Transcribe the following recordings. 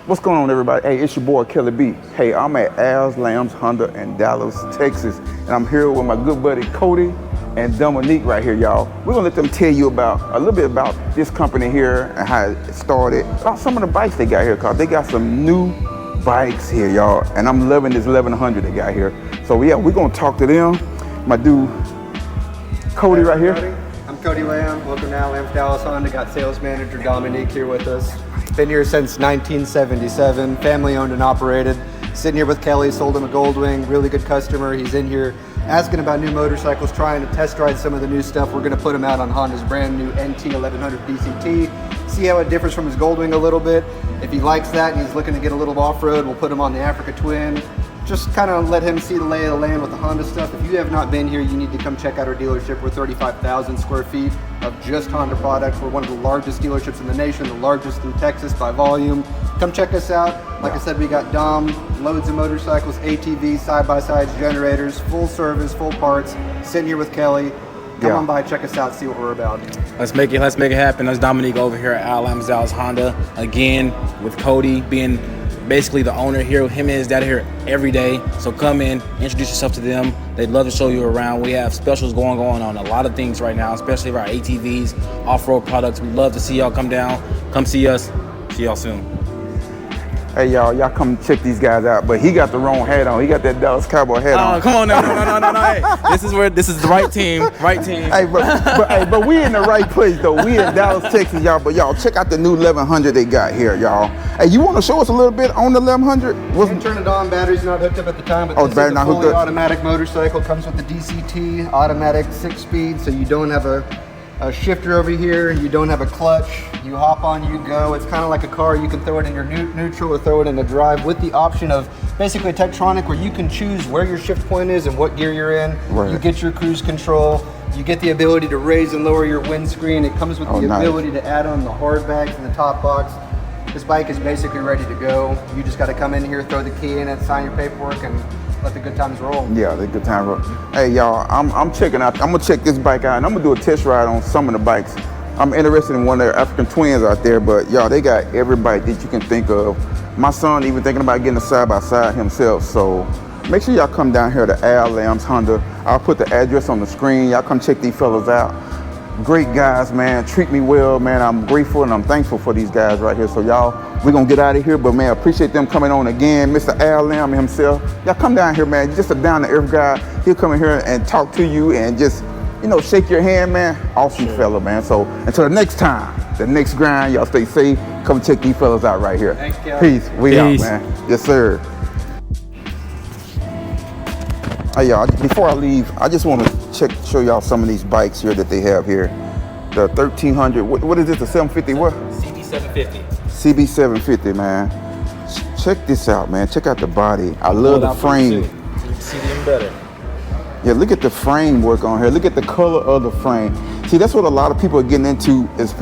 What's going on, everybody? Hey, it's your boy Kelly B. Hey, I'm at Al's Lambs Honda in Dallas, Texas, and I'm here with my good buddy Cody and Dominique right here, y'all. We're gonna let them tell you about a little bit about this company here and how it started, about some of the bikes they got here, cause they got some new bikes here, y'all, and I'm loving this 1100 they got here. So yeah, we're gonna talk to them. My dude Cody right here. I'm Cody Lamb. Welcome to Lambs Dallas Honda. Got sales manager Dominique here with us. Been here since 1977, family owned and operated. Sitting here with Kelly, sold him a Goldwing, really good customer. He's in here asking about new motorcycles, trying to test ride some of the new stuff. We're gonna put him out on Honda's brand new NT 1100 DCT, see how it differs from his Goldwing a little bit. If he likes that and he's looking to get a little off-road, we'll put him on the Africa Twin. Just kind of let him see the lay of the land with the Honda stuff. If you have not been here, you need to come check out our dealership. We're 35,000 square feet of just Honda products. We're one of the largest dealerships in the nation, the largest in Texas by volume. Come check us out. Like I said, we got Dom, loads of motorcycles, ATVs, side-by-sides, generators, full service, full parts. Sitting here with Kelly. Come on by, check us out, see what we're about. Let's make it happen. That's Dominique over here at Lambs Dallas Honda. Again, with Cody being basically the owner here. Him and his dad are here every day. So come in, introduce yourself to them. They'd love to show you around. We have specials going on a lot of things right now, especially for our ATVs, off-road products. We'd love to see y'all come down. Come see us. See y'all soon. Hey y'all come check these guys out, but he got the wrong hat on. He got that Dallas Cowboy hat on. Oh, come on, no. Hey, this is the right team, Hey, but we in the right place though. We in Dallas, Texas, y'all. But y'all check out the new 1100 they got here, y'all. Hey, you want to show us a little bit on the 1100? You can turn it on. Battery's not hooked up at the time, but this is a fully automatic motorcycle. Comes with the DCT, automatic 6-speed, so you don't have a shifter over here, you don't have a clutch, you hop on, you go. It's kind of like a car. You can throw it in your neutral or throw it in the drive with the option of basically a Tektronix where you can choose where your shift point is and what gear you're in. Right. You get your cruise control, you get the ability to raise and lower your windscreen. It comes with the ability to add on the hard bags in the top box. This bike is basically ready to go. You just got to come in here, throw the key in it, sign your paperwork, and let the good times roll. Yeah, the good times roll. Hey y'all, I'm gonna check this bike out and I'm gonna do a test ride on some of the bikes. I'm interested in one of their African Twins out there, but y'all, they got every bike that you can think of. My son even thinking about getting a side-by-side himself, so make sure y'all come down here to Al Lambs Honda. I'll put the address on the screen. Y'all come check these fellas out. Great guys, man, treat me well, man. I'm grateful and I'm thankful for these guys right here. So y'all, we're gonna get out of here, but man, appreciate them coming on again. Mr. Al Lamb himself. Y'all come down here, man. Just a down to earth guy. He'll come in here and talk to you and just, you know, shake your hand, man. Awesome fella, man. So until the next time, the next grind, y'all stay safe. Come check these fellas out right here. Thanks, Peace. We out, man. Yes, sir. Hey y'all, before I leave, I just want to show y'all some of these bikes here that they have here. The 1300, what is this, the 750, what? CB750. CB750, man. Check this out, man. Check out the body. I love the frame. So you can see them better. Yeah, look at the framework on here. Look at the color of the frame. See, that's what a lot of people are getting into is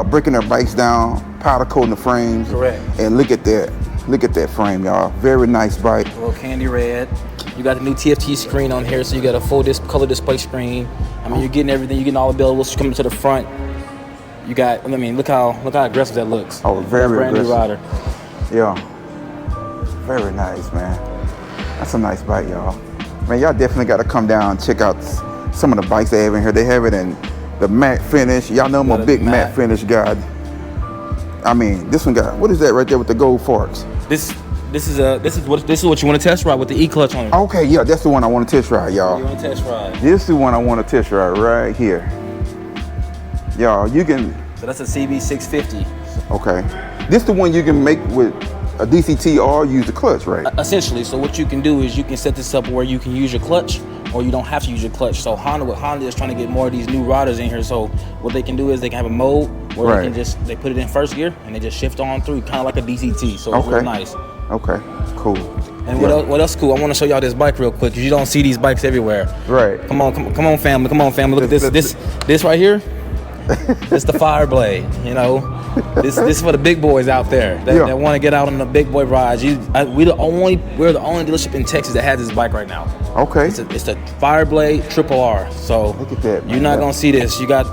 breaking their bikes down, powder coating the frames. Correct. And look at that. Look at that frame, y'all. Very nice bike. A little candy red. You got the new TFT screen on here, so you got a full color display screen. I mean, you're getting everything. You're getting all the bells coming to the front. You got, I mean, look how aggressive that looks. Oh, very brand aggressive. New rider. Yeah, very nice, man. That's a nice bike, y'all. Man, y'all definitely got to come down and check out some of the bikes they have in here. They have it in the matte finish. Y'all know I'm a big matte finish guy. I mean, this one got, what is that right there with the gold forks? This is what you want to test ride with the E-clutch on it. Okay, yeah, that's the one I want to test ride, y'all. You want to test ride? This is the one I want to test ride right here. Y'all, you can. So that's a CB650. Okay. This is the one you can make with a DCT or use the clutch, right? Essentially, so what you can do is you can set this up where you can use your clutch or you don't have to use your clutch. So Honda is trying to get more of these new riders in here. So what they can do is they can have a mode where they put it in first gear and they just shift on through, kind of like a DCT. So it's really nice. Okay, cool. And what else cool? I want to show y'all this bike real quick because you don't see these bikes everywhere. Right. Come on, family. Come on, family. Look at this right here. It's the Fireblade. You know, this is for the big boys out there that want to get out on the big boy rides. We're the only dealership in Texas that has this bike right now. Okay. It's the Fireblade RRR. So look at that, man. You're not gonna see this. You got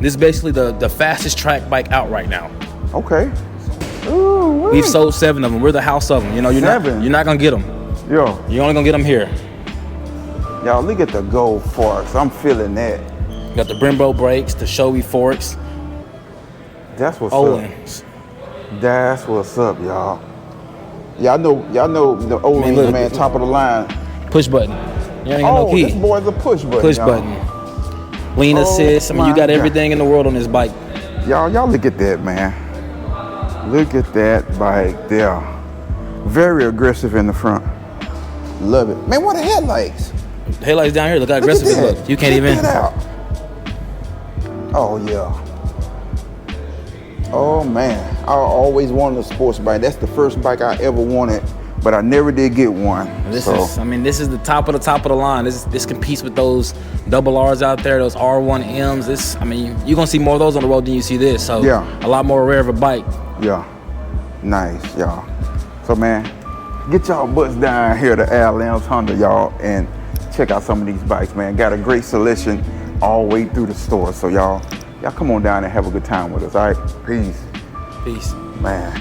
this is basically the fastest track bike out right now. Okay. Ooh, We've sold 7 of them. We're the house of them. You know, you're not gonna get them. Yo, You're only gonna get them here. y'all, look at the Goe forks. I'm feeling that. You got the Brembo brakes, the Shoei forks, That's what's Olin's. up. That's what's up, y'all. Y'all know the Olin, look, man, top of the line. Push button. You ain't got no key. This boy's a push button. Push y'all. button. Lean Oh assist. I mean, you my got God. everything in the world on this bike. Y'all look at that, man. Look at that bike there. Very aggressive in the front. Love it. Man, what the headlights? The headlights down here. Look how Look at aggressive it that. looks. You can't Check even. that out. Oh, yeah. Oh, man. I always wanted a sports bike. That's the first bike I ever wanted, but I never did get one. This is the top of the line. This competes with those double R's out there, those R1Ms. I mean, you're gonna see more of those on the road than you see this. So Yeah. a lot more rare of a bike. Yeah. Nice, y'all. So, man, get y'all butts down here to Arlen's Honda, y'all, and check out some of these bikes, man. Got a great selection all the way through the store. So, y'all come on down and have a good time with us, all right? Peace. Peace. Man.